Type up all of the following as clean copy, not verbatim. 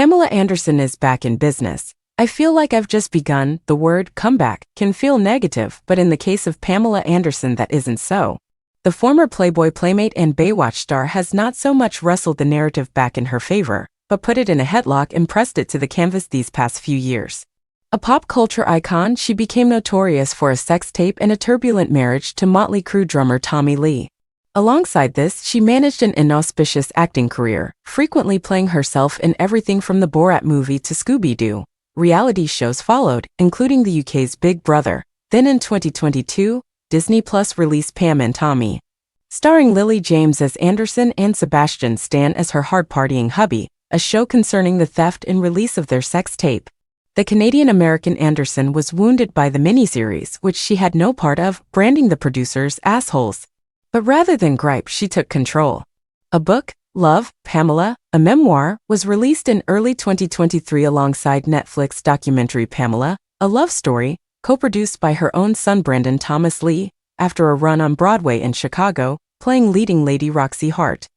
Pamela Anderson is back in business. I feel like I've just begun. The word comeback can feel negative, but in the case of Pamela Anderson, that isn't so. The former Playboy playmate and Baywatch star has not so much wrestled the narrative back in her favor, but put it in a headlock and pressed it to the canvas these past few years. A pop culture icon, she became notorious for a sex tape and a turbulent marriage to Motley Crue drummer Tommy Lee. Alongside this, she managed an inauspicious acting career, frequently playing herself in everything from the Borat movie to Scooby-Doo. Reality shows followed, including the UK's Big Brother. Then in 2022, Disney Plus released Pam and Tommy, starring Lily James as Anderson and Sebastian Stan as her hard-partying hubby, a show concerning the theft and release of their sex tape. The Canadian-American Anderson was wounded by the miniseries, which she had no part of, branding the producers assholes. But rather than gripe, she took control. A book, Love, Pamela, a memoir, was released in early 2023 alongside Netflix documentary Pamela, a love story, co-produced by her own son Brandon Thomas Lee, after a run on Broadway in Chicago, playing leading lady Roxy Hart.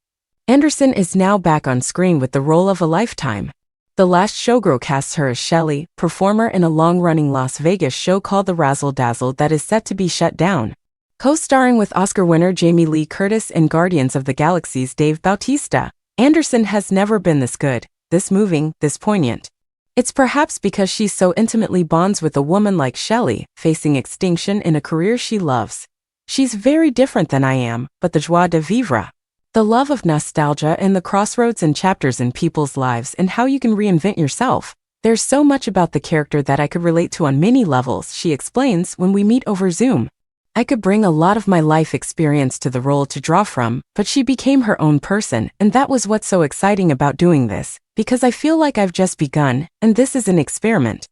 Anderson is now back on screen with the role of a lifetime. The Last Showgirl casts her as Shelley, performer in a long-running Las Vegas show called The Razzle Dazzle that is set to be shut down. Co-starring with Oscar winner Jamie Lee Curtis and Guardians of the Galaxy's Dave Bautista, Anderson has never been this good, this moving, this poignant. It's perhaps because she so intimately bonds with a woman like Shelley, facing extinction in a career she loves. She's very different than I am, but the joie de vivre, the love of nostalgia and the crossroads and chapters in people's lives and how you can reinvent yourself. There's so much about the character that I could relate to on many levels, she explains when we meet over Zoom. I could bring a lot of my life experience to the role to draw from, but she became her own person, and that was what's so exciting about doing this, because I feel like I've just begun, and this is an experiment.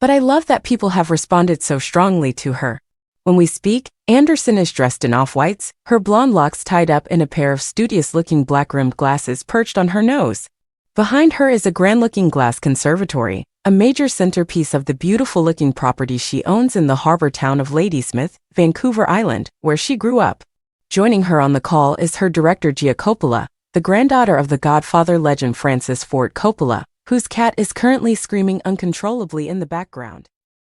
But I love that people have responded so strongly to her. When we speak, Anderson is dressed in off-whites, her blonde locks tied up in a pair of studious-looking black-rimmed glasses perched on her nose. Behind her is a grand-looking glass conservatory, a major centerpiece of the beautiful-looking property she owns in the harbor town of Ladysmith, Vancouver Island, where she grew up. Joining her on the call is her director Gia Coppola, the granddaughter of the Godfather legend Francis Ford Coppola, whose cat is currently screaming uncontrollably in the background.